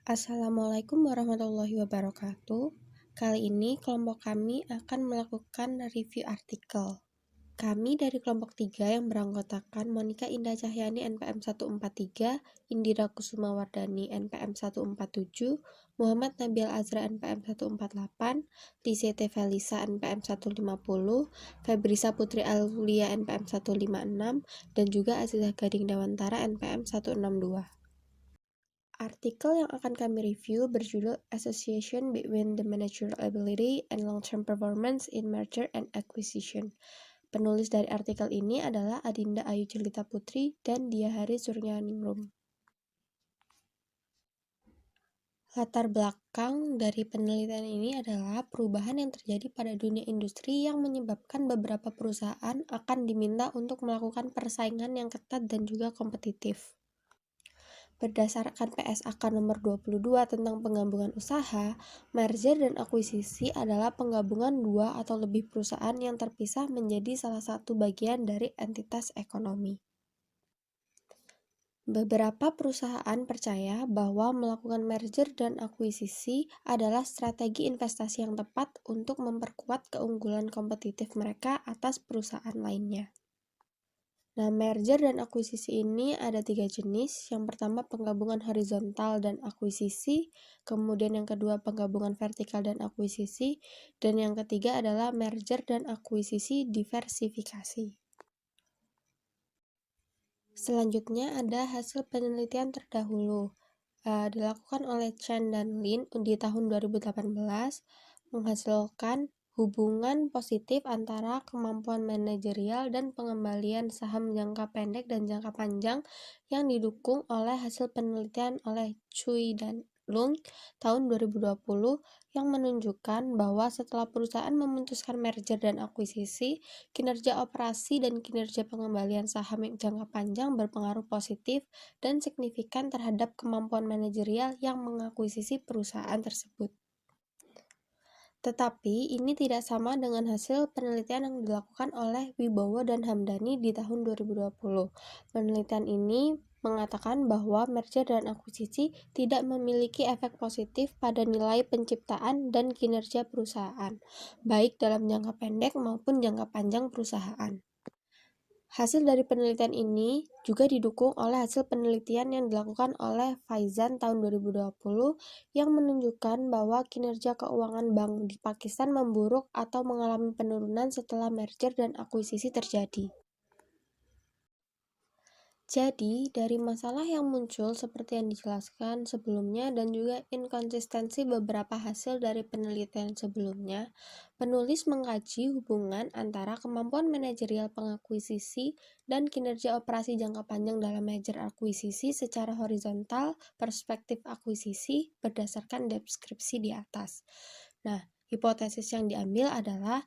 Assalamualaikum warahmatullahi wabarakatuh. Kali ini kelompok kami akan melakukan review artikel. Kami dari kelompok 3 yang beranggotakan Monica Indah Cahyani NPM 143, Indira Kusuma Wardani NPM 147, Muhammad Nabil Azra NPM 148, Lisete Felisa NPM 150, Febrisa Putri Aulia NPM 156, dan juga Azizah Gading Dewantara NPM 162. Artikel yang akan kami review berjudul Association Between the Managerial Ability and Long-Term Performance in Merger and Acquisition. Penulis dari artikel ini adalah Adinda Ayu Jelita Putri dan Diahari Suryaningrum. Latar belakang dari penelitian ini adalah perubahan yang terjadi pada dunia industri yang menyebabkan beberapa perusahaan akan diminta untuk melakukan persaingan yang ketat dan juga kompetitif. Berdasarkan PSAK nomor 22 tentang penggabungan usaha, merger dan akuisisi adalah penggabungan dua atau lebih perusahaan yang terpisah menjadi salah satu bagian dari entitas ekonomi. Beberapa perusahaan percaya bahwa melakukan merger dan akuisisi adalah strategi investasi yang tepat untuk memperkuat keunggulan kompetitif mereka atas perusahaan lainnya. Nah, merger dan akuisisi ini ada 3 jenis. Yang pertama penggabungan horizontal dan akuisisi, kemudian yang kedua penggabungan vertikal dan akuisisi, dan yang ketiga adalah merger dan akuisisi diversifikasi. Selanjutnya ada hasil penelitian terdahulu. Dilakukan oleh Chen dan Lin di tahun 2018, menghasilkan hubungan positif antara kemampuan manajerial dan pengembalian saham jangka pendek dan jangka panjang yang didukung oleh hasil penelitian oleh Cui dan Lung tahun 2020 yang menunjukkan bahwa setelah perusahaan memutuskan merger dan akuisisi, kinerja operasi dan kinerja pengembalian saham yang jangka panjang berpengaruh positif dan signifikan terhadap kemampuan manajerial yang mengakuisisi perusahaan tersebut. Tetapi ini tidak sama dengan hasil penelitian yang dilakukan oleh Wibowo dan Hamdani di tahun 2020. Penelitian ini mengatakan bahwa merger dan akuisisi tidak memiliki efek positif pada nilai penciptaan dan kinerja perusahaan, baik dalam jangka pendek maupun jangka panjang perusahaan. Hasil dari penelitian ini juga didukung oleh hasil penelitian yang dilakukan oleh Faizan tahun 2020 yang menunjukkan bahwa kinerja keuangan bank di Pakistan memburuk atau mengalami penurunan setelah merger dan akuisisi terjadi. Jadi, dari masalah yang muncul seperti yang dijelaskan sebelumnya dan juga inkonsistensi beberapa hasil dari penelitian sebelumnya, penulis mengkaji hubungan antara kemampuan manajerial pengakuisisi dan kinerja operasi jangka panjang dalam merger akuisisi secara horizontal perspektif akuisisi berdasarkan deskripsi di atas. Nah, hipotesis yang diambil adalah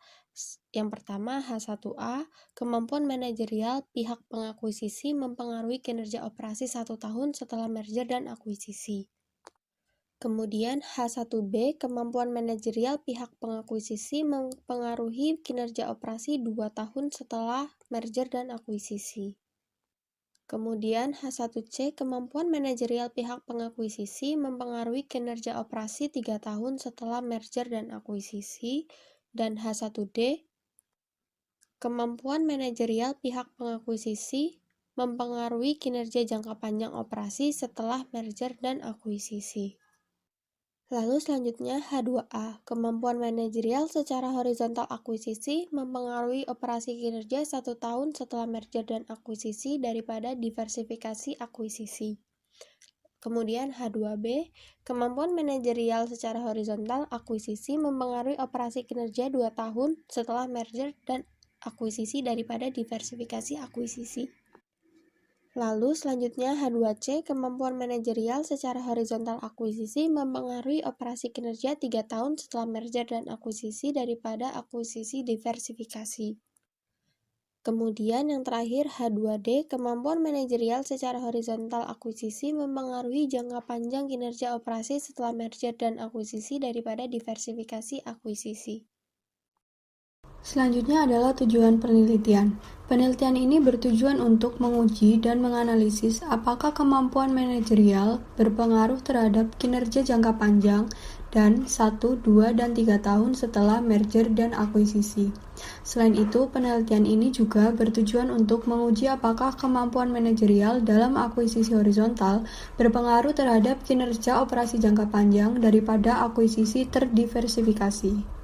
yang pertama H1A, kemampuan manajerial pihak pengakuisisi mempengaruhi kinerja operasi 1 tahun setelah merger dan akuisisi. Kemudian H1B, kemampuan manajerial pihak pengakuisisi mempengaruhi kinerja operasi 2 tahun setelah merger dan akuisisi. Kemudian H1C, kemampuan manajerial pihak pengakuisisi mempengaruhi kinerja operasi 3 tahun setelah merger dan akuisisi. Dan H1D, kemampuan manajerial pihak pengakuisisi mempengaruhi kinerja jangka panjang operasi setelah merger dan akuisisi. Lalu selanjutnya H2A, kemampuan manajerial secara horizontal akuisisi mempengaruhi operasi kinerja 1 tahun setelah merger dan akuisisi daripada diversifikasi akuisisi. Kemudian H2B, kemampuan manajerial secara horizontal akuisisi mempengaruhi operasi kinerja 2 tahun setelah merger dan akuisisi daripada diversifikasi akuisisi. Lalu selanjutnya H2C, kemampuan manajerial secara horizontal akuisisi mempengaruhi operasi kinerja 3 tahun setelah merger dan akuisisi daripada akuisisi diversifikasi. Kemudian yang terakhir H2D, kemampuan manajerial secara horizontal akuisisi mempengaruhi jangka panjang kinerja operasi setelah merger dan akuisisi daripada diversifikasi akuisisi. Selanjutnya adalah tujuan penelitian. Penelitian ini bertujuan untuk menguji dan menganalisis apakah kemampuan manajerial berpengaruh terhadap kinerja jangka panjang dan 1, 2, dan 3 tahun setelah merger dan akuisisi. Selain itu, penelitian ini juga bertujuan untuk menguji apakah kemampuan manajerial dalam akuisisi horizontal berpengaruh terhadap kinerja operasi jangka panjang daripada akuisisi terdiversifikasi.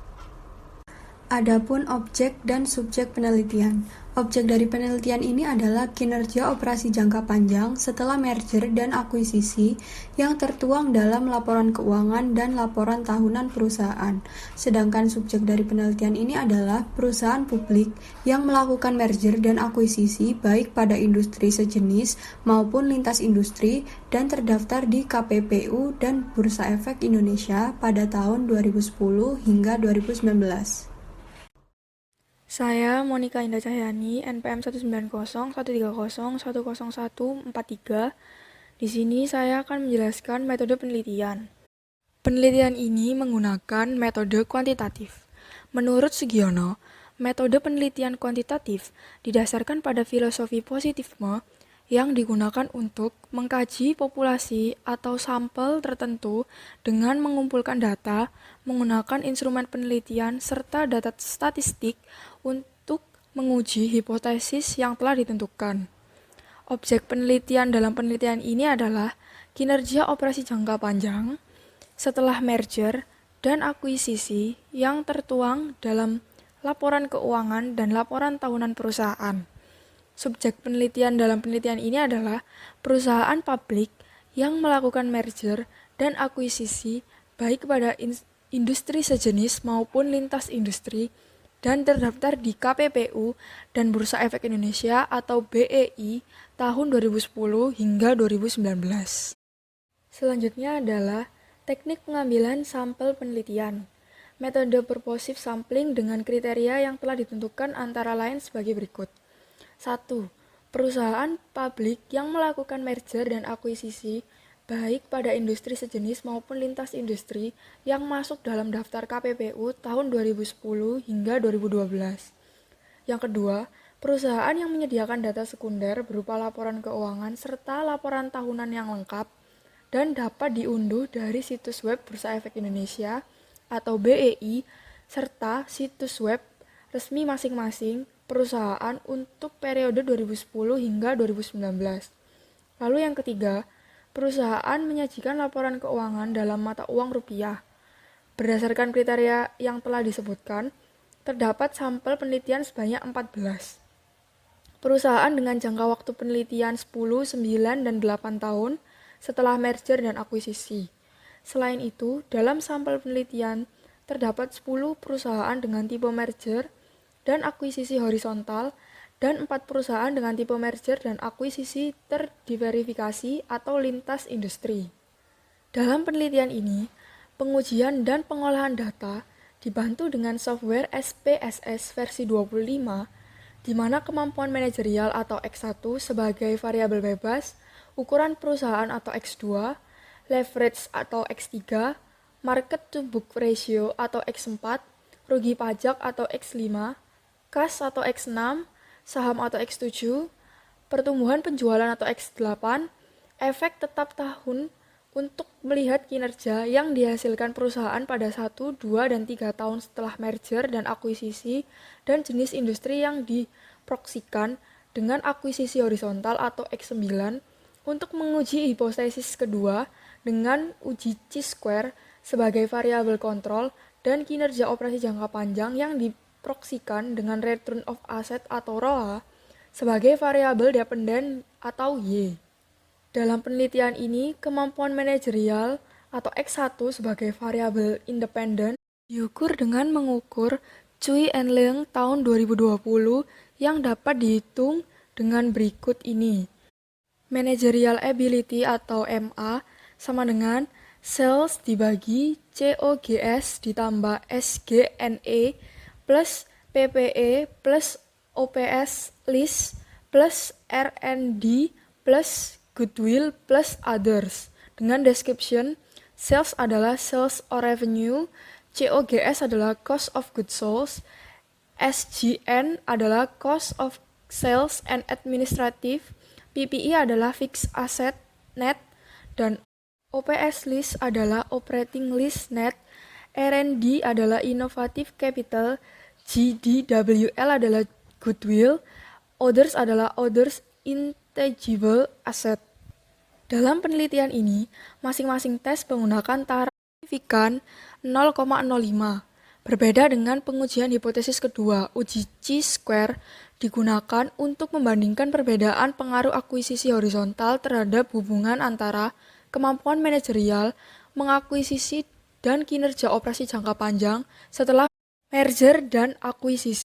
Adapun objek dan subjek penelitian. Objek dari penelitian ini adalah kinerja operasi jangka panjang setelah merger dan akuisisi yang tertuang dalam laporan keuangan dan laporan tahunan perusahaan. Sedangkan subjek dari penelitian ini adalah perusahaan publik yang melakukan merger dan akuisisi baik pada industri sejenis maupun lintas industri dan terdaftar di KPPU dan Bursa Efek Indonesia pada tahun 2010 hingga 2019. Saya Monica Indah Cahyani, NPM 19013010143. Di sini saya akan menjelaskan metode penelitian. Penelitian ini menggunakan metode kuantitatif. Menurut Sugiono, metode penelitian kuantitatif didasarkan pada filosofi positifisme yang digunakan untuk mengkaji populasi atau sampel tertentu dengan mengumpulkan data menggunakan instrumen penelitian serta data statistik untuk menguji hipotesis yang telah ditentukan. Objek penelitian dalam penelitian ini adalah kinerja operasi jangka panjang setelah merger dan akuisisi yang tertuang dalam laporan keuangan dan laporan tahunan perusahaan. Subjek penelitian dalam penelitian ini adalah perusahaan publik yang melakukan merger dan akuisisi baik pada industri sejenis maupun lintas industri dan terdaftar di KPPU dan Bursa Efek Indonesia atau BEI tahun 2010 hingga 2019. Selanjutnya adalah teknik pengambilan sampel penelitian. Metode purposive sampling dengan kriteria yang telah ditentukan antara lain sebagai berikut. 1. Perusahaan publik yang melakukan merger dan akuisisi baik pada industri sejenis maupun lintas industri yang masuk dalam daftar KPPU tahun 2010 hingga 2012. Yang kedua, perusahaan yang menyediakan data sekunder berupa laporan keuangan serta laporan tahunan yang lengkap dan dapat diunduh dari situs web Bursa Efek Indonesia atau BEI serta situs web resmi masing-masing perusahaan untuk periode 2010 hingga 2019. Lalu yang ketiga, perusahaan menyajikan laporan keuangan dalam mata uang rupiah. Berdasarkan kriteria yang telah disebutkan, terdapat sampel penelitian sebanyak 14. Perusahaan dengan jangka waktu penelitian 10, 9, dan 8 tahun setelah merger dan akuisisi. Selain itu, dalam sampel penelitian terdapat 10 perusahaan dengan tipe merger dan akuisisi horizontal, dan 4 perusahaan dengan tipe merger dan akuisisi terdiversifikasi atau lintas industri. Dalam penelitian ini, pengujian dan pengolahan data dibantu dengan software SPSS versi 25, di mana kemampuan manajerial atau X1 sebagai variabel bebas, ukuran perusahaan atau X2, leverage atau X3, market to book ratio atau X4, rugi pajak atau X5, kas atau X6, saham atau X7, pertumbuhan penjualan atau X8, efek tetap tahun untuk melihat kinerja yang dihasilkan perusahaan pada 1, 2, dan 3 tahun setelah merger dan akuisisi dan jenis industri yang diproksikan dengan akuisisi horizontal atau X9 untuk menguji hipotesis kedua dengan uji chi-square sebagai variabel kontrol dan kinerja operasi jangka panjang yang diproksikan dengan return of asset atau ROA sebagai variabel dependen atau Y. Dalam penelitian ini, kemampuan manajerial atau X1 sebagai variabel independen diukur dengan mengukur Cui and Leung tahun 2020 yang dapat dihitung dengan berikut ini. Managerial ability atau MA sama dengan sales dibagi COGS ditambah SGNE plus PPE plus OPS list plus R&D plus goodwill plus others. Dengan description, sales adalah sales or revenue, COGS adalah cost of goods sold, SGN adalah Cost of Sales and Administrative, PPI adalah Fixed Asset Net, dan OPS List adalah Operating List Net, R&D adalah Innovative Capital, GDWL adalah Goodwill, Others adalah Others Intangible Asset. Dalam penelitian ini, masing-masing tes menggunakan taraf signifikan 0,05. Berbeda dengan pengujian hipotesis kedua, uji chi-square digunakan untuk membandingkan perbedaan pengaruh akuisisi horizontal terhadap hubungan antara kemampuan manajerial, mengakuisisi, dan kinerja operasi jangka panjang setelah merger dan akuisisi.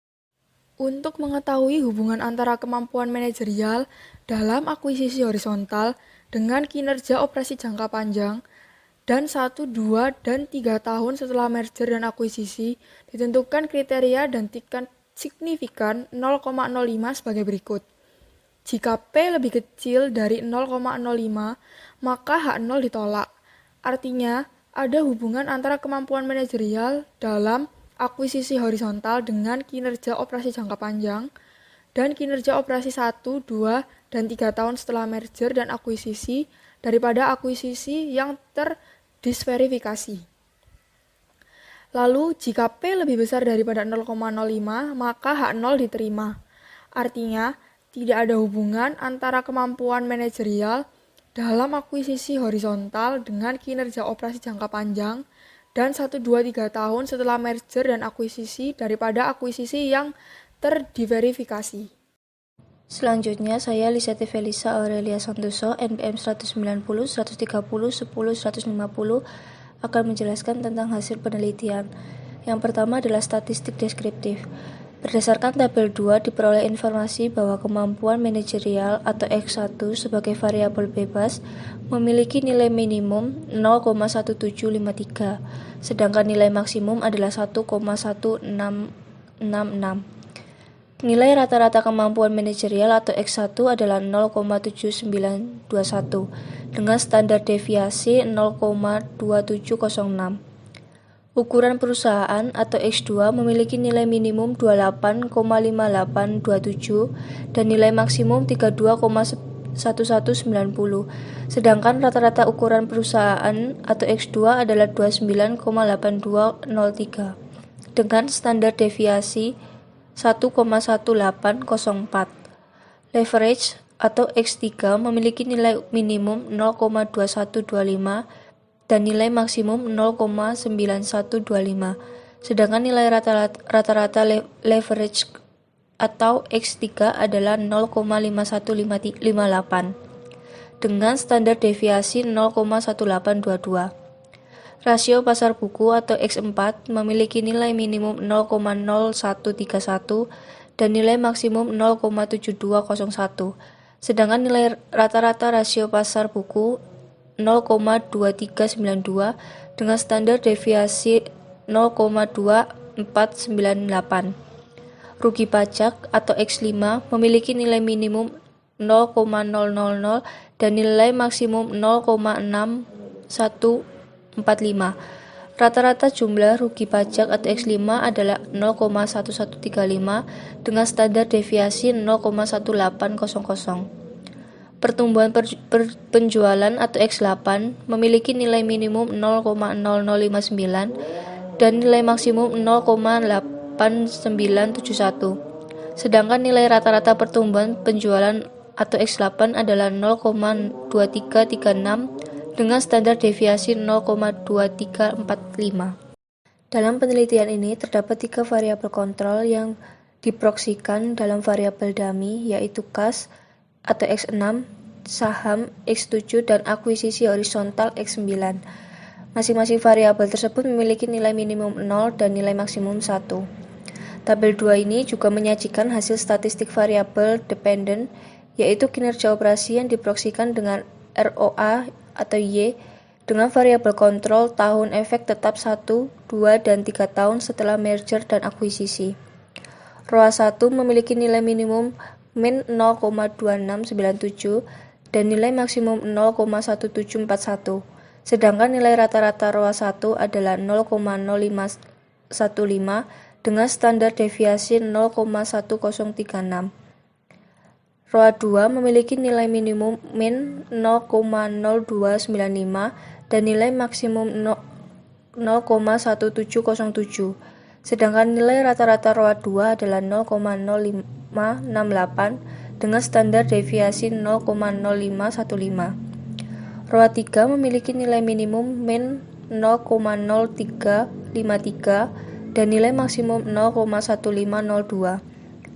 Untuk mengetahui hubungan antara kemampuan manajerial dalam akuisisi horizontal dengan kinerja operasi jangka panjang dan 1, 2, dan 3 tahun setelah merger dan akuisisi, ditentukan kriteria dan tingkat signifikan 0,05 sebagai berikut. Jika P lebih kecil dari 0,05, maka H0 ditolak. Artinya, ada hubungan antara kemampuan manajerial dalam akuisisi horizontal dengan kinerja operasi jangka panjang, dan kinerja operasi 1, 2, dan 3 tahun setelah merger dan akuisisi daripada akuisisi yang terdisverifikasi. Lalu, jika P lebih besar daripada 0,05, maka H0 diterima. Artinya, tidak ada hubungan antara kemampuan manajerial dalam akuisisi horizontal dengan kinerja operasi jangka panjang dan 1, 2, 3 tahun setelah merger dan akuisisi daripada akuisisi yang terdiverifikasi. Selanjutnya, saya Lisette Felisa Aurelia Santoso, NPM 190, 130, 10, 150, akan menjelaskan tentang hasil penelitian. Yang pertama adalah statistik deskriptif. Berdasarkan tabel 2, diperoleh informasi bahwa kemampuan manajerial atau X1 sebagai variabel bebas memiliki nilai minimum 0,1753, sedangkan nilai maksimum adalah 1,1666. Nilai rata-rata kemampuan manajerial atau X1 adalah 0,7921 dengan standar deviasi 0,2706. Ukuran perusahaan atau X2 memiliki nilai minimum 28,5827 dan nilai maksimum 32,1190. Sedangkan rata-rata ukuran perusahaan atau X2 adalah 29,8203 dengan standar deviasi 1,1804. Leverage atau X3 memiliki nilai minimum 0,2125 dan nilai maksimum 0,9125. Sedangkan nilai rata-rata leverage atau X3 adalah 0,5158 dengan standar deviasi 0,1822. Rasio pasar buku atau X4 memiliki nilai minimum 0,0131 dan nilai maksimum 0,7201. Sedangkan nilai rata-rata rasio pasar buku 0,2392 dengan standar deviasi 0,2498. Rugi pajak atau X5 memiliki nilai minimum 0,000 dan nilai maksimum 0,6145. Rata-rata jumlah rugi pajak atau X5 adalah 0,1135 dengan standar deviasi 0,1800. Pertumbuhan penjualan atau X8 memiliki nilai minimum 0,0059 dan nilai maksimum 0,8971. Sedangkan nilai rata-rata pertumbuhan penjualan atau X8 adalah 0,2336 dengan standar deviasi 0,2345. Dalam penelitian ini terdapat 3 variabel kontrol yang diproksikan dalam variabel dummy, yaitu kas atau X6, saham X7, dan akuisisi horizontal X9. Masing-masing variabel tersebut memiliki nilai minimum 0 dan nilai maksimum 1. Tabel 2 ini juga menyajikan hasil statistik variabel dependent, yaitu kinerja operasi yang diproksikan dengan ROA atau Y dengan variabel kontrol tahun efek tetap 1, 2, dan 3 tahun setelah merger dan akuisisi. ROA 1 memiliki nilai minimum min 0,2697 dan nilai maksimum 0,1741. Sedangkan nilai rata-rata ROA 1 adalah 0,0515 dengan standar deviasi 0,1036. ROA 2 memiliki nilai minimum min 0,0295 dan nilai maksimum 0,1707. Sedangkan nilai rata-rata ROA 2 adalah 0,0568 dengan standar deviasi 0,0515. ROA 3 memiliki nilai minimum min 0,0353 dan nilai maksimum 0,1502.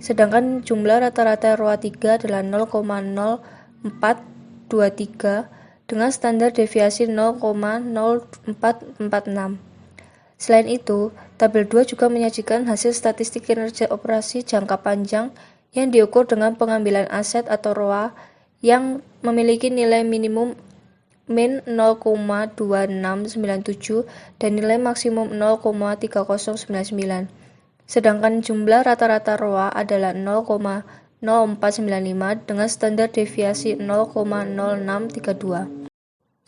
Sedangkan jumlah rata-rata ROA 3 adalah 0,0423 dengan standar deviasi 0,0446. Selain itu, tabel 2 juga menyajikan hasil statistik kinerja operasi jangka panjang yang diukur dengan pengambilan aset atau ROA yang memiliki nilai minimum min 0,2697 dan nilai maksimum 0,3099. Sedangkan jumlah rata-rata ROA adalah 0,0495 dengan standar deviasi 0,0632.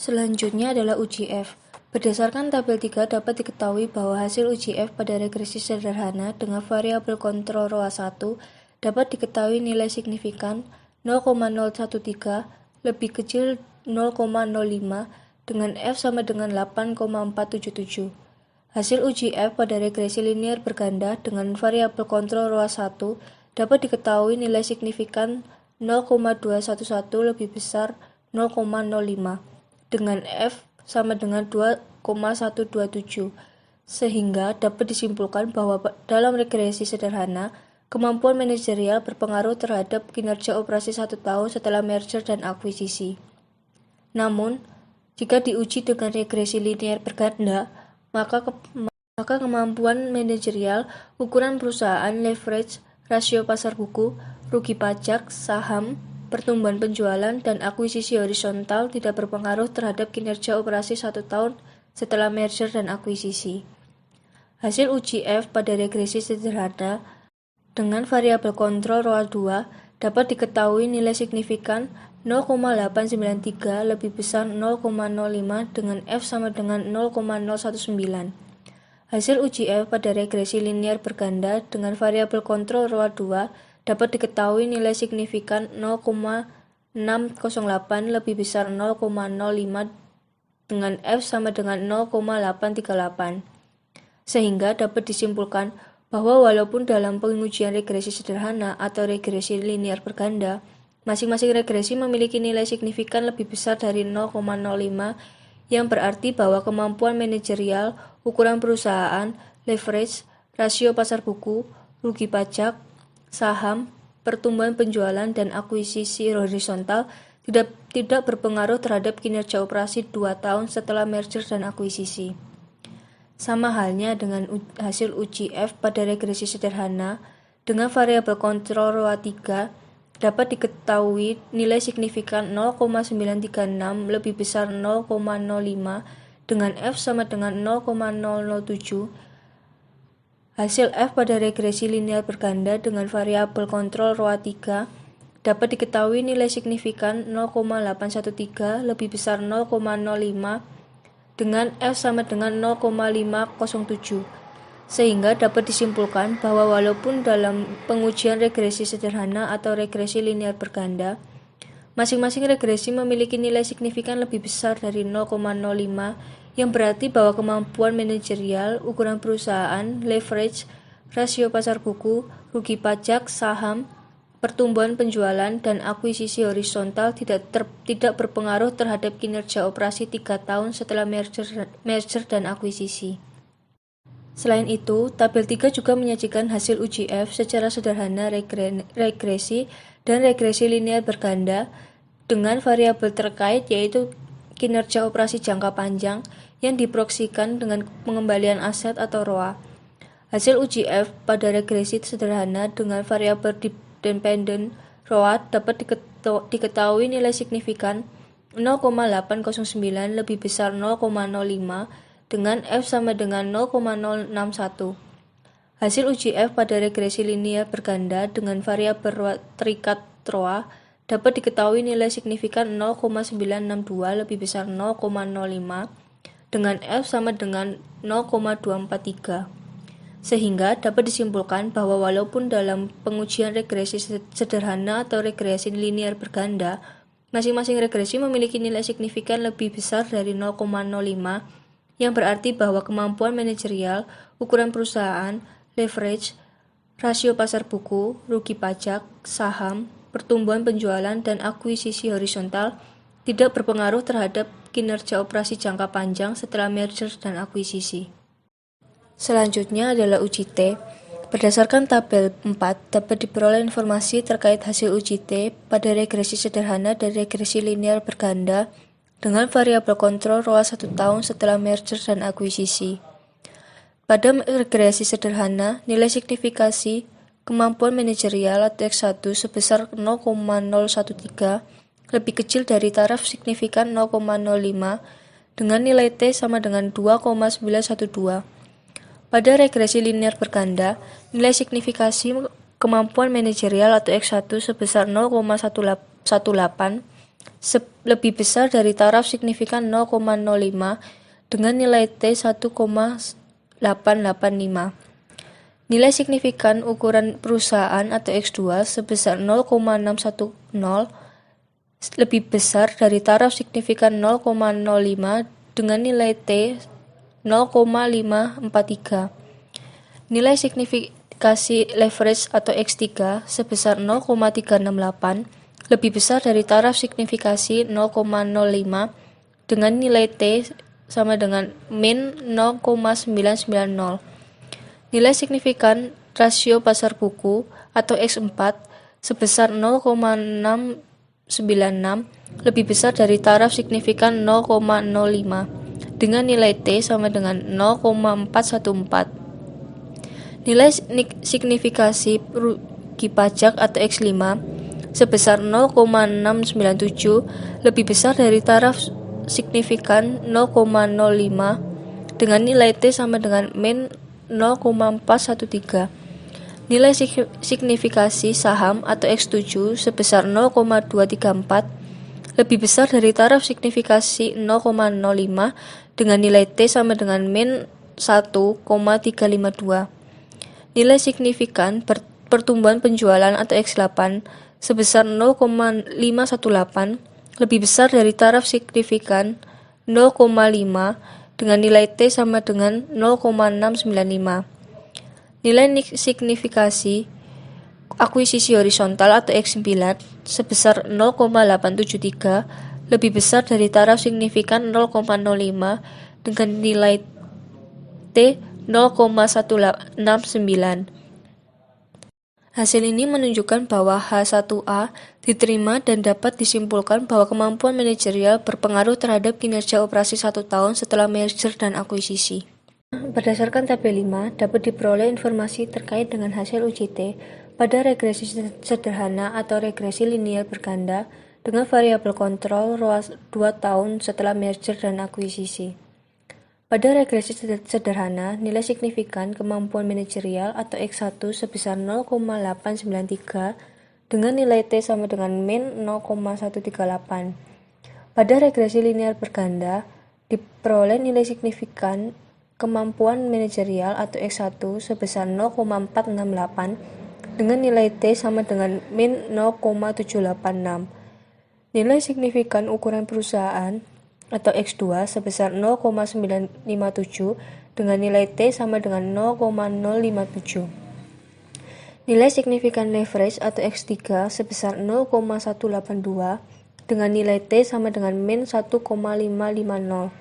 Selanjutnya adalah uji F. Berdasarkan tabel 3 dapat diketahui bahwa hasil uji F pada regresi sederhana dengan variabel kontrol ROA 1 dapat diketahui nilai signifikan 0,013 lebih kecil 0,05 dengan F sama dengan 8,477. Hasil uji F pada regresi linear berganda dengan variabel kontrol ROA 1 dapat diketahui nilai signifikan 0,211 lebih besar 0,05 dengan F sama dengan 2,127, sehingga dapat disimpulkan bahwa dalam regresi sederhana, kemampuan manajerial berpengaruh terhadap kinerja operasi 1 tahun setelah merger dan akuisisi. Namun, jika diuji dengan regresi linear berganda, maka kemampuan manajerial, ukuran perusahaan, leverage, rasio pasar buku, rugi pajak, saham, pertumbuhan penjualan, dan akuisisi horizontal tidak berpengaruh terhadap kinerja operasi 1 tahun setelah merger dan akuisisi. Hasil uji F pada regresi sederhana dengan variabel kontrol ROA 2 dapat diketahui nilai signifikan 0,893 lebih besar 0,05 dengan F sama dengan 0,019. Hasil uji F pada regresi linear berganda dengan variabel kontrol ROA 2 dapat diketahui nilai signifikan 0,608 lebih besar 0,05 dengan F sama dengan 0,838. Sehingga dapat disimpulkan bahwa walaupun dalam pengujian regresi sederhana atau regresi linear berganda, masing-masing regresi memiliki nilai signifikan lebih besar dari 0,05 yang berarti bahwa kemampuan manajerial, ukuran perusahaan, leverage, rasio pasar buku, rugi pajak, saham, pertumbuhan penjualan, dan akuisisi horizontal tidak berpengaruh terhadap kinerja operasi 2 tahun setelah merger dan akuisisi. Sama halnya dengan hasil uji F pada regresi sederhana dengan variabel kontrol ROA 3 dapat diketahui nilai signifikan 0,936 lebih besar 0,05 dengan F sama dengan 0,007. Hasil F pada regresi linear berganda dengan variabel kontrol ROA 3 dapat diketahui nilai signifikan 0,813 lebih besar 0,05 dengan F sama dengan 0,507. Sehingga dapat disimpulkan bahwa walaupun dalam pengujian regresi sederhana atau regresi linear berganda, masing-masing regresi memiliki nilai signifikan lebih besar dari 0,05 yang berarti bahwa kemampuan manajerial, ukuran perusahaan, leverage, rasio pasar buku, rugi pajak, saham, pertumbuhan penjualan, dan akuisisi horizontal tidak berpengaruh terhadap kinerja operasi 3 tahun setelah merger dan akuisisi. Selain itu, tabel 3 juga menyajikan hasil uji F secara sederhana regresi dan regresi linear berganda dengan variabel terkait yaitu kinerja operasi jangka panjang yang diproyeksikan dengan pengembalian aset atau ROA. Hasil uji F pada regresi sederhana dengan variabel dependent ROA dapat diketahui nilai signifikan 0,809 lebih besar 0,05 dengan F sama dengan 0,061. Hasil uji F pada regresi linear berganda dengan variabel terikat ROA dapat diketahui nilai signifikan 0,962 lebih besar 0,05 dengan F sama dengan 0,243. Sehingga dapat disimpulkan bahwa walaupun dalam pengujian regresi sederhana atau regresi linear berganda, masing-masing regresi memiliki nilai signifikan lebih besar dari 0,05, yang berarti bahwa kemampuan manajerial, ukuran perusahaan, leverage, rasio pasar buku, rugi pajak, saham, pertumbuhan penjualan, dan akuisisi horizontal tidak berpengaruh terhadap kinerja operasi jangka panjang setelah merger dan akuisisi. Selanjutnya adalah uji T. Berdasarkan tabel 4, dapat diperoleh informasi terkait hasil uji T pada regresi sederhana dan regresi linear berganda dengan variabel kontrol ROAS 1 tahun setelah merger dan akuisisi. Pada regresi sederhana, nilai signifikasi kemampuan manajerial atau X1 sebesar 0,013 lebih kecil dari taraf signifikan 0,05 dengan nilai T sama dengan 2,912. Pada regresi linear berganda, nilai signifikasi kemampuan manajerial atau X1 sebesar 0,18 lebih besar dari taraf signifikan 0,05 dengan nilai T 1,885. Nilai signifikan ukuran perusahaan atau X2 sebesar 0,610 lebih besar dari taraf signifikan 0,05 dengan nilai T 0,543. Nilai signifikasi leverage atau X3 sebesar 0,368 lebih besar dari taraf signifikasi 0,05 dengan nilai T sama dengan min 0,990. Nilai signifikan rasio pasar buku atau X4 sebesar 0,696 lebih besar dari taraf signifikan 0,05 dengan nilai T sama dengan 0,414. Nilai signifikasi rugi pajak atau X5 sebesar 0,697 lebih besar dari taraf signifikan 0,05 dengan nilai T sama dengan min 0,413. Nilai signifikasi saham atau X7 sebesar 0,234 lebih besar dari taraf signifikasi 0,05 dengan nilai T sama dengan min 1,352. Nilai signifikan pertumbuhan penjualan atau X8 sebesar 0,518 lebih besar dari taraf signifikan 0,5 dengan nilai T sama dengan 0,695. Nilai signifikasi akuisisi horizontal atau X9 sebesar 0,873 lebih besar dari taraf signifikan 0,05 dengan nilai T 0,169. Hasil ini menunjukkan bahwa H1A diterima dan dapat disimpulkan bahwa kemampuan manajerial berpengaruh terhadap kinerja operasi 1 tahun setelah merger dan akuisisi. Berdasarkan tabel 5, dapat diperoleh informasi terkait dengan hasil uji T pada regresi sederhana atau regresi linear berganda dengan variabel kontrol ROAS 2 tahun setelah merger dan akuisisi. Pada regresi sederhana, nilai signifikan kemampuan manajerial atau X1 sebesar 0,893 dengan nilai T sama dengan min 0,138. Pada regresi linear berganda, diperoleh nilai signifikan kemampuan manajerial atau X1 sebesar 0,468 dengan nilai T sama dengan min 0,786. Nilai signifikan ukuran perusahaan atau X2 sebesar 0,957 dengan nilai T sama dengan 0,057. Nilai signifikan leverage atau X3 sebesar 0,182 dengan nilai T sama dengan min 1,550.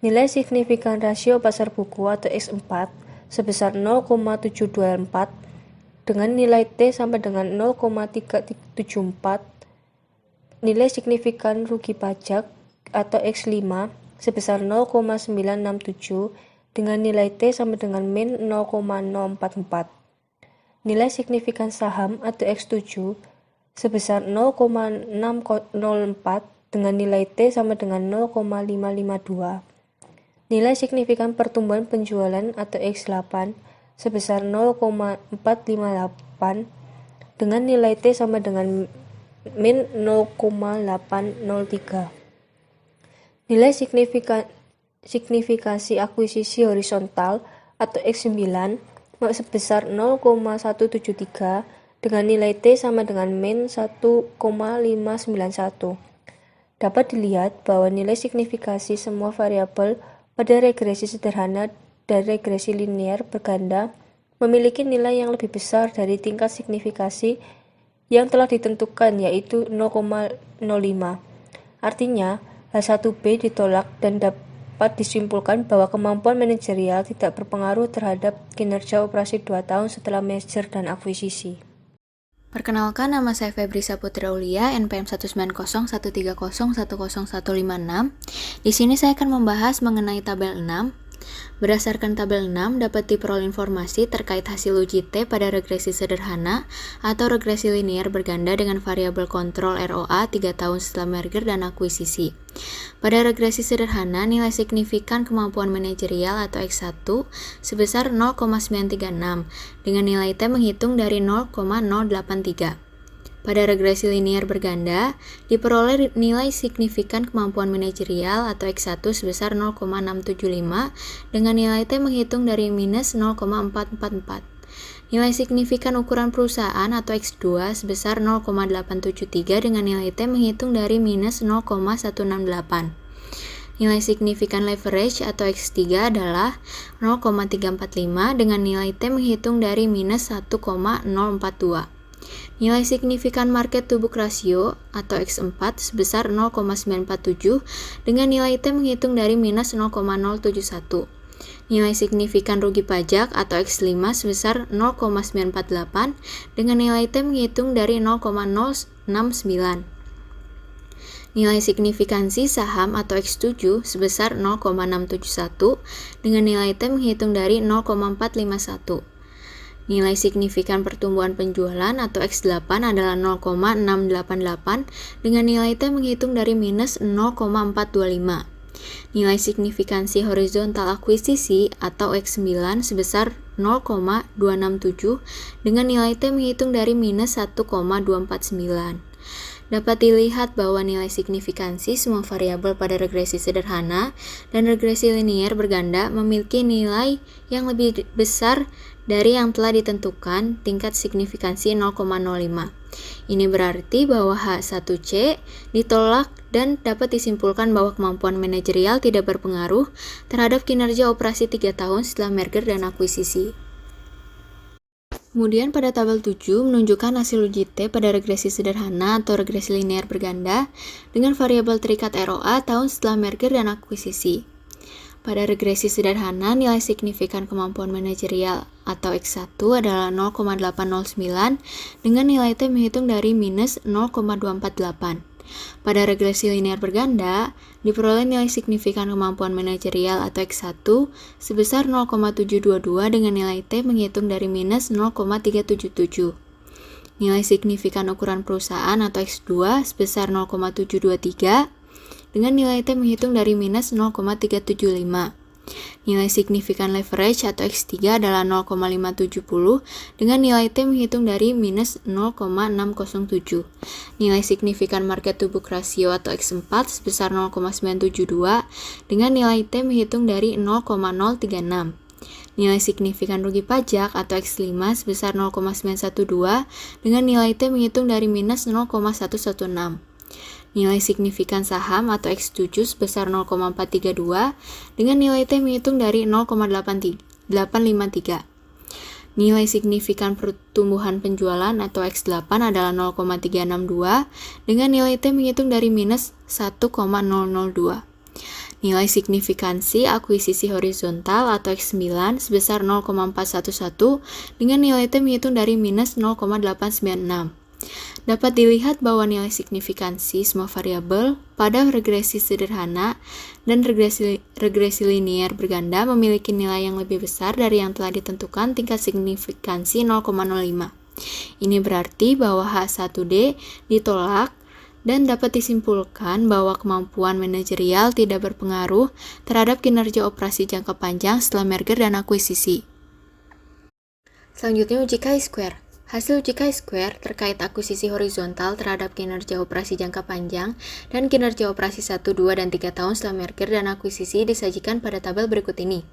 Nilai signifikan rasio pasar buku atau X4 sebesar 0,724 dengan nilai T sama dengan 0,374. Nilai signifikan rugi pajak atau X5 sebesar 0,967 dengan nilai T sama dengan min 0,044. Nilai signifikan saham atau X7 sebesar 0,604 dengan nilai T sama dengan 0,552. Nilai signifikan pertumbuhan penjualan atau X8 sebesar 0,458 dengan nilai T sama dengan min 0,803. Nilai signifikasi akuisisi horizontal atau X9 sebesar 0,173 dengan nilai T sama dengan min 1,591. Dapat dilihat bahwa nilai signifikasi semua variabel pada regresi sederhana dan regresi linear berganda memiliki nilai yang lebih besar dari tingkat signifikasi yang telah ditentukan, yaitu 0,05. Artinya, H1B ditolak dan dapat disimpulkan bahwa kemampuan manajerial tidak berpengaruh terhadap kinerja operasi 2 tahun setelah merger dan akuisisi. Perkenalkan, nama saya Febri Saputra Aulia, NPM 19013010156. Di sini saya akan membahas mengenai tabel 6. Berdasarkan tabel 6, dapat diperoleh informasi terkait hasil uji T pada regresi sederhana atau regresi linear berganda dengan variabel kontrol ROA 3 tahun setelah merger dan akuisisi. Pada regresi sederhana, nilai signifikan kemampuan manajerial atau X1 sebesar 0,936 dengan nilai T menghitung dari 0,083. Pada regresi linear berganda, diperoleh nilai signifikan kemampuan manajerial atau X1 sebesar 0,675 dengan nilai T menghitung dari minus 0,444. Nilai signifikan ukuran perusahaan atau X2 sebesar 0,873 dengan nilai T menghitung dari minus 0,168. Nilai signifikan leverage atau X3 adalah 0,345 dengan nilai T menghitung dari minus 1,042. Nilai signifikan market to book ratio atau X4 sebesar 0,947 dengan nilai T menghitung dari minus 0,071. Nilai signifikan rugi pajak atau X5 sebesar 0,948 dengan nilai T menghitung dari 0,069. Nilai signifikansi saham atau X7 sebesar 0,671 dengan nilai T menghitung dari 0,451. Nilai signifikan pertumbuhan penjualan atau X8 adalah 0,688 dengan nilai T menghitung dari minus 0,425. Nilai signifikansi horizontal akuisisi atau X9 sebesar 0,267 dengan nilai T menghitung dari minus 1,249. Dapat dilihat bahwa nilai signifikansi semua variabel pada regresi sederhana dan regresi linear berganda memiliki nilai yang lebih besar dari yang telah ditentukan tingkat signifikansi 0,05. Ini berarti bahwa H1C ditolak dan dapat disimpulkan bahwa kemampuan manajerial tidak berpengaruh terhadap kinerja operasi 3 tahun setelah merger dan akuisisi. Kemudian pada tabel 7 menunjukkan hasil uji T pada regresi sederhana atau regresi linear berganda dengan variabel terikat ROA tahun setelah merger dan akuisisi. Pada regresi sederhana, nilai signifikan kemampuan manajerial atau X1 adalah 0,809 dengan nilai T menghitung dari minus 0,248. Pada regresi linear berganda, diperoleh nilai signifikan kemampuan manajerial atau X1 sebesar 0,722 dengan nilai T menghitung dari minus 0,377. Nilai signifikan ukuran perusahaan atau X2 sebesar 0,723 dengan nilai T menghitung dari minus 0,375. Nilai signifikan leverage atau X3 adalah 0,570 dengan nilai T menghitung dari minus 0,607. Nilai signifikan market to book ratio atau X4 sebesar 0,972 dengan nilai T menghitung dari 0,036. Nilai signifikan rugi pajak atau X5 sebesar 0,912 dengan nilai T menghitung dari minus 0,116. Nilai signifikan saham atau X7 sebesar 0,432 dengan nilai T menghitung dari 0,853. Nilai signifikan pertumbuhan penjualan atau X8 adalah 0,362 dengan nilai T menghitung dari minus 1,002. Nilai signifikansi akuisisi horizontal atau X9 sebesar 0,411 dengan nilai T menghitung dari minus 0,896. Dapat dilihat bahwa nilai signifikansi semua variabel pada regresi sederhana dan regresi linear berganda memiliki nilai yang lebih besar dari yang telah ditentukan tingkat signifikansi 0,05. Ini berarti bahwa H1D ditolak dan dapat disimpulkan bahwa kemampuan manajerial tidak berpengaruh terhadap kinerja operasi jangka panjang setelah merger dan akuisisi. Selanjutnya uji chi-square. Hasil uji chi-square terkait akuisisi horizontal terhadap kinerja operasi jangka panjang dan kinerja operasi 1, 2, dan 3 tahun setelah merger dan akuisisi disajikan pada tabel berikut ini.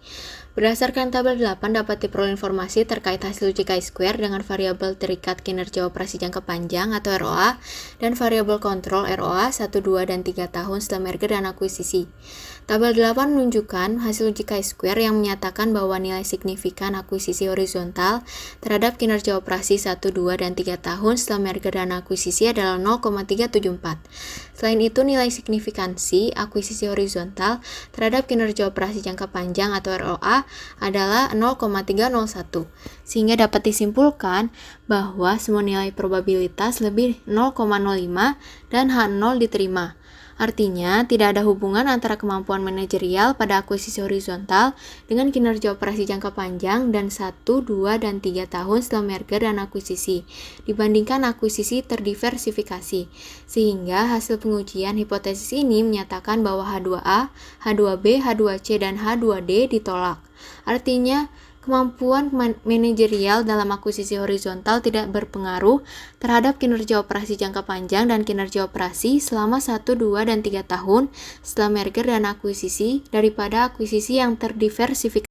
Berdasarkan tabel 8 dapat diperoleh informasi terkait hasil uji chi-square dengan variabel terikat kinerja operasi jangka panjang atau ROA dan variabel kontrol ROA 1, 2, dan 3 tahun setelah merger dan akuisisi. Tabel 8 menunjukkan hasil uji chi-square yang menyatakan bahwa nilai signifikan akuisisi horizontal terhadap kinerja operasi 1, 2, dan 3 tahun setelah merger dan akuisisi adalah 0,374. Selain itu, nilai signifikansi akuisisi horizontal terhadap kinerja operasi jangka panjang atau ROA adalah 0,301, sehingga dapat disimpulkan bahwa semua nilai probabilitas lebih 0,05 dan H0 diterima. Artinya, tidak ada hubungan antara kemampuan manajerial pada akuisisi horizontal dengan kinerja operasi jangka panjang dan 1, 2, dan 3 tahun setelah merger dan akuisisi, dibandingkan akuisisi terdiversifikasi. Sehingga hasil pengujian hipotesis ini menyatakan bahwa H2A, H2B, H2C, dan H2D ditolak. Artinya, kemampuan manajerial dalam akuisisi horizontal tidak berpengaruh terhadap kinerja operasi jangka panjang dan kinerja operasi selama 1, 2, dan 3 tahun setelah merger dan akuisisi daripada akuisisi yang terdiversifikasi.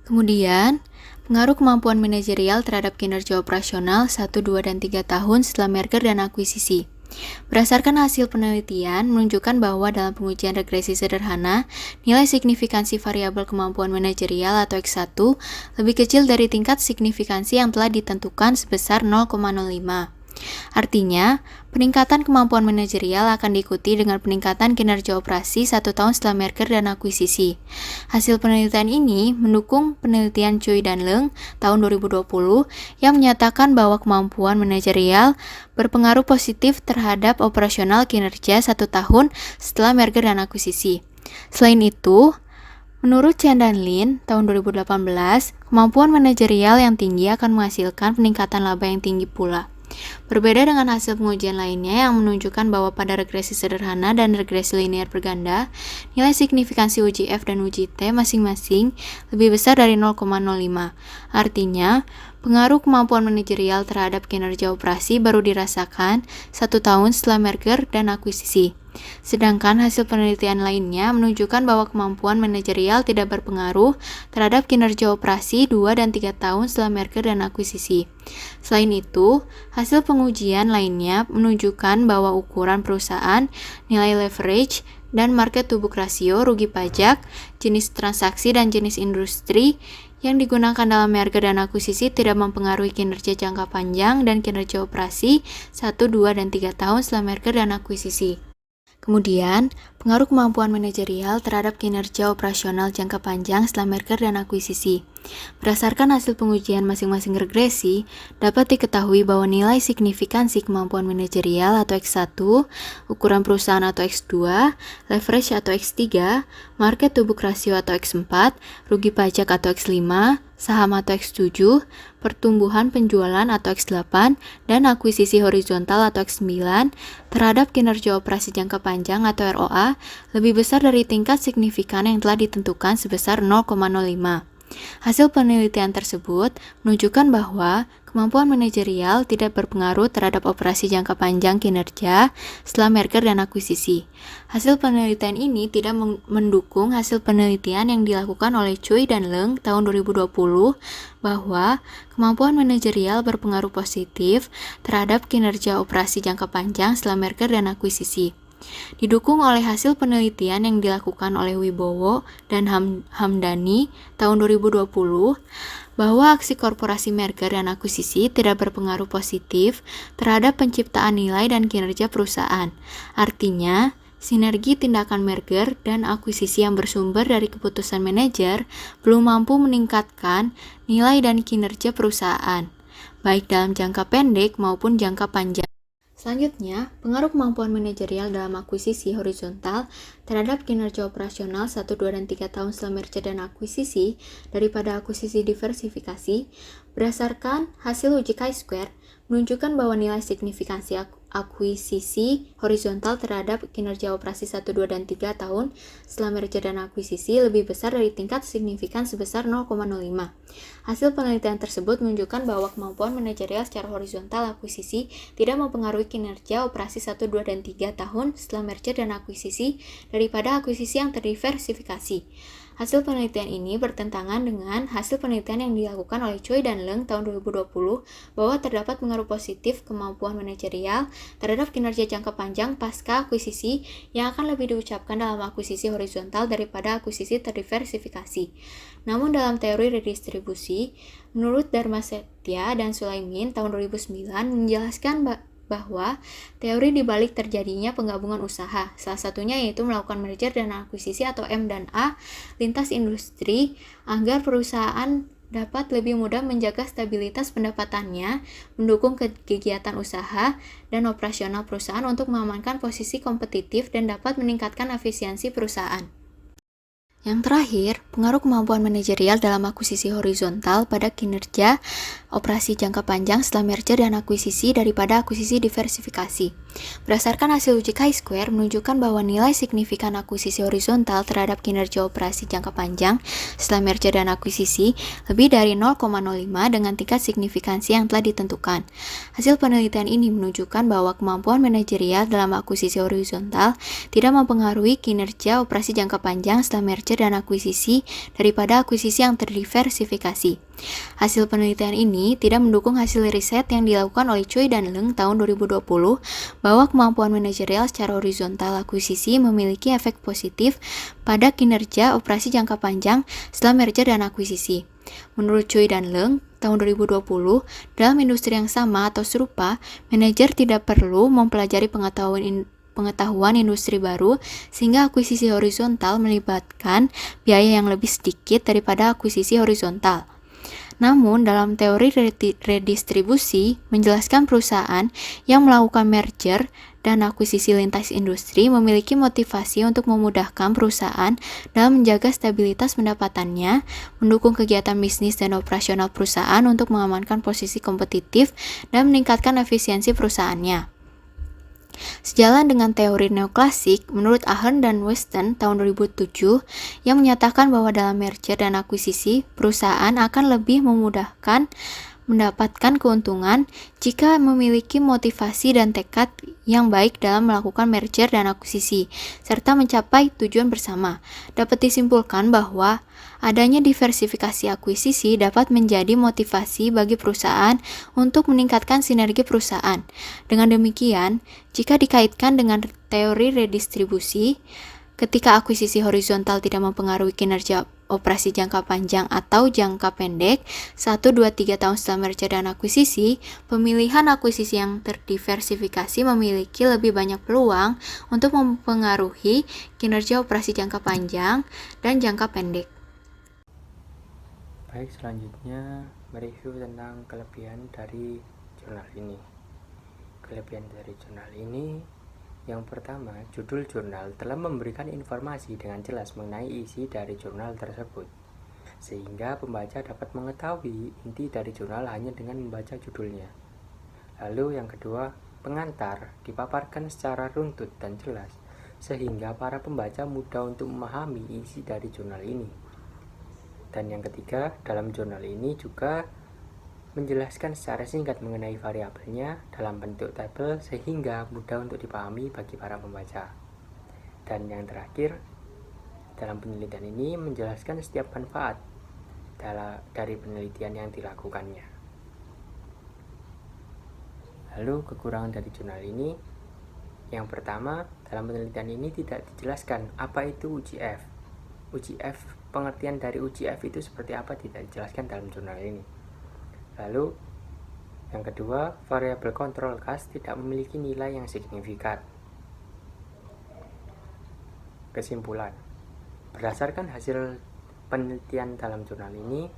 Kemudian, pengaruh kemampuan manajerial terhadap kinerja operasional 1, 2, dan 3 tahun setelah merger dan akuisisi. Berdasarkan hasil penelitian menunjukkan bahwa dalam pengujian regresi sederhana, nilai signifikansi variabel kemampuan manajerial atau X1 lebih kecil dari tingkat signifikansi yang telah ditentukan sebesar 0,05. Artinya, peningkatan kemampuan manajerial akan diikuti dengan peningkatan kinerja operasi 1 tahun setelah merger dan akuisisi. Hasil penelitian ini mendukung penelitian Choi dan Leung tahun 2020 yang menyatakan bahwa kemampuan manajerial berpengaruh positif terhadap operasional kinerja 1 tahun setelah merger dan akuisisi. Selain itu, menurut Chen dan Lin tahun 2018, kemampuan manajerial yang tinggi akan menghasilkan peningkatan laba yang tinggi pula. Berbeda dengan hasil pengujian lainnya yang menunjukkan bahwa pada regresi sederhana dan regresi linear berganda, nilai signifikansi uji F dan uji T masing-masing lebih besar dari 0,05. Artinya, pengaruh kemampuan manajerial terhadap kinerja operasi baru dirasakan 1 tahun setelah merger dan akuisisi. Sedangkan hasil penelitian lainnya menunjukkan bahwa kemampuan manajerial tidak berpengaruh terhadap kinerja operasi 2 dan 3 tahun setelah merger dan akuisisi. Selain itu, hasil pengujian lainnya menunjukkan bahwa ukuran perusahaan, nilai leverage, dan market to book ratio, rugi pajak, jenis transaksi, dan jenis industri yang digunakan dalam merger dan akuisisi tidak mempengaruhi kinerja jangka panjang dan kinerja operasi 1, 2, dan 3 tahun setelah merger dan akuisisi. Kemudian, pengaruh kemampuan manajerial terhadap kinerja operasional jangka panjang setelah merger dan akuisisi. Berdasarkan hasil pengujian masing-masing regresi, dapat diketahui bahwa nilai signifikansi kemampuan manajerial atau X1, ukuran perusahaan atau X2, leverage atau X3, market to book ratio atau X4, rugi pajak atau X5, saham atau X7, pertumbuhan penjualan atau X8, dan akuisisi horizontal atau X9 terhadap kinerja operasi jangka panjang atau ROA lebih besar dari tingkat signifikan yang telah ditentukan sebesar 0,05. Hasil penelitian tersebut menunjukkan bahwa kemampuan manajerial tidak berpengaruh terhadap operasi jangka panjang kinerja setelah merger dan akuisisi. Hasil penelitian ini tidak mendukung hasil penelitian yang dilakukan oleh Choi dan Leung tahun 2020 bahwa kemampuan manajerial berpengaruh positif terhadap kinerja operasi jangka panjang setelah merger dan akuisisi. Didukung oleh hasil penelitian yang dilakukan oleh Wibowo dan Hamdani tahun 2020 bahwa aksi korporasi merger dan akuisisi tidak berpengaruh positif terhadap penciptaan nilai dan kinerja perusahaan. Artinya, sinergi tindakan merger dan akuisisi yang bersumber dari keputusan manajer belum mampu meningkatkan nilai dan kinerja perusahaan, baik dalam jangka pendek maupun jangka panjang. Selanjutnya, pengaruh kemampuan manajerial dalam akuisisi horizontal terhadap kinerja operasional 1, 2, dan 3 tahun setelah merger dan akuisisi daripada akuisisi diversifikasi berdasarkan hasil uji chi-square menunjukkan bahwa nilai signifikansi akuisisi horizontal terhadap kinerja operasi 1, 2, dan 3 tahun setelah merger dan akuisisi lebih besar dari tingkat signifikan sebesar 0,05. Hasil penelitian tersebut menunjukkan bahwa kemampuan manajerial secara horizontal akuisisi tidak mempengaruhi kinerja operasi 1, 2, dan 3 tahun setelah merger dan akuisisi daripada akuisisi yang terdiversifikasi. Hasil penelitian ini bertentangan dengan hasil penelitian yang dilakukan oleh Choi dan Leung tahun 2020 bahwa terdapat pengaruh positif kemampuan manajerial terhadap kinerja jangka panjang pasca akuisisi yang akan lebih diucapkan dalam akuisisi horizontal daripada akuisisi terdiversifikasi. Namun dalam teori redistribusi, menurut Dharma Setia dan Sulaiman tahun 2009 menjelaskan bahwa teori dibalik terjadinya penggabungan usaha, salah satunya yaitu melakukan merger dan akuisisi atau M dan A lintas industri agar perusahaan dapat lebih mudah menjaga stabilitas pendapatannya, mendukung kegiatan usaha dan operasional perusahaan untuk mengamankan posisi kompetitif dan dapat meningkatkan efisiensi perusahaan. Yang terakhir, pengaruh kemampuan manajerial dalam akuisisi horizontal pada kinerja operasi jangka panjang setelah merger dan akuisisi daripada akuisisi diversifikasi. Berdasarkan hasil uji chi-square menunjukkan bahwa nilai signifikan akuisisi horizontal terhadap kinerja operasi jangka panjang setelah merger dan akuisisi lebih dari 0,05 dengan tingkat signifikansi yang telah ditentukan. Hasil penelitian ini menunjukkan bahwa kemampuan manajerial dalam akuisisi horizontal tidak mempengaruhi kinerja operasi jangka panjang setelah merger dan akuisisi daripada akuisisi yang terdiversifikasi. Hasil penelitian ini tidak mendukung hasil riset yang dilakukan oleh Choi dan Leung tahun 2020 bahwa kemampuan manajerial secara horizontal akuisisi memiliki efek positif pada kinerja operasi jangka panjang setelah merger dan akuisisi. Menurut Choi dan Leung tahun 2020, dalam industri yang sama atau serupa, manajer tidak perlu mempelajari pengetahuan industri baru sehingga akuisisi horizontal melibatkan biaya yang lebih sedikit daripada akuisisi horizontal. Namun, dalam teori redistribusi menjelaskan perusahaan yang melakukan merger dan akuisisi lintas industri memiliki motivasi untuk memudahkan perusahaan dalam menjaga stabilitas pendapatannya, mendukung kegiatan bisnis dan operasional perusahaan untuk mengamankan posisi kompetitif dan meningkatkan efisiensi perusahaannya. Sejalan dengan teori neoklasik, menurut Ahern dan Weston tahun 2007 yang menyatakan bahwa dalam merger dan akuisisi, perusahaan akan lebih memudahkan mendapatkan keuntungan jika memiliki motivasi dan tekad yang baik dalam melakukan merger dan akuisisi, serta mencapai tujuan bersama. Dapat disimpulkan bahwa adanya diversifikasi akuisisi dapat menjadi motivasi bagi perusahaan untuk meningkatkan sinergi perusahaan. Dengan demikian, jika dikaitkan dengan teori redistribusi, ketika akuisisi horizontal tidak mempengaruhi kinerja operasi jangka panjang atau jangka pendek, 1, 2, 3 tahun setelah merger dan akuisisi, pemilihan akuisisi yang terdiversifikasi memiliki lebih banyak peluang untuk mempengaruhi kinerja operasi jangka panjang dan jangka pendek. Baik, selanjutnya mereview tentang kelebihan dari jurnal ini. Kelebihan dari jurnal ini, yang pertama, judul jurnal telah memberikan informasi dengan jelas mengenai isi dari jurnal tersebut, sehingga pembaca dapat mengetahui inti dari jurnal hanya dengan membaca judulnya. Lalu yang kedua, pengantar dipaparkan secara runtut dan jelas, sehingga para pembaca mudah untuk memahami isi dari jurnal ini. Dan yang ketiga, dalam jurnal ini juga menjelaskan secara singkat mengenai variabelnya dalam bentuk tabel sehingga mudah untuk dipahami bagi para pembaca. Dan yang terakhir, dalam penelitian ini menjelaskan setiap manfaat dari penelitian yang dilakukannya. Lalu kekurangan dari jurnal ini, yang pertama, dalam penelitian ini tidak dijelaskan apa itu UGF. UGF, pengertian dari UGF itu seperti apa tidak dijelaskan dalam jurnal ini. Lalu, yang kedua, variabel kontrol kas tidak memiliki nilai yang signifikan. Kesimpulan, berdasarkan hasil penelitian dalam jurnal ini,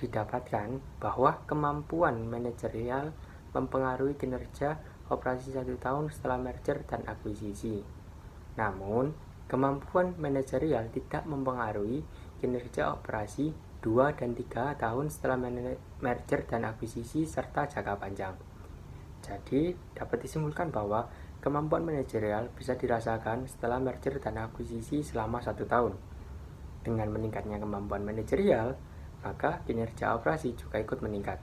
didapatkan bahwa kemampuan manajerial mempengaruhi kinerja operasi 1 tahun setelah merger dan akuisisi. Namun, kemampuan manajerial tidak mempengaruhi kinerja operasi 2 dan 3 tahun setelah merger dan akuisisi serta jangka panjang. Jadi, dapat disimpulkan bahwa kemampuan manajerial bisa dirasakan setelah merger dan akuisisi selama 1 tahun. Dengan meningkatnya kemampuan manajerial, maka kinerja operasi juga ikut meningkat.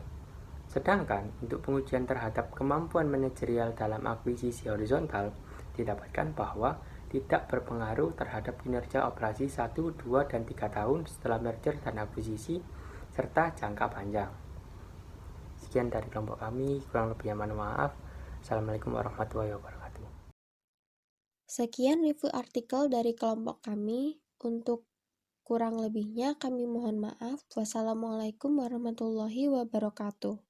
Sedangkan untuk pengujian terhadap kemampuan manajerial dalam akuisisi horizontal, didapatkan bahwa tidak berpengaruh terhadap kinerja operasi 1, 2, dan 3 tahun setelah merger dan akuisisi, serta jangka panjang. Sekian dari kelompok kami, kurang lebihnya mohon maaf. Assalamualaikum warahmatullahi wabarakatuh. Sekian review artikel dari kelompok kami. Untuk kurang lebihnya kami mohon maaf. Wassalamualaikum warahmatullahi wabarakatuh.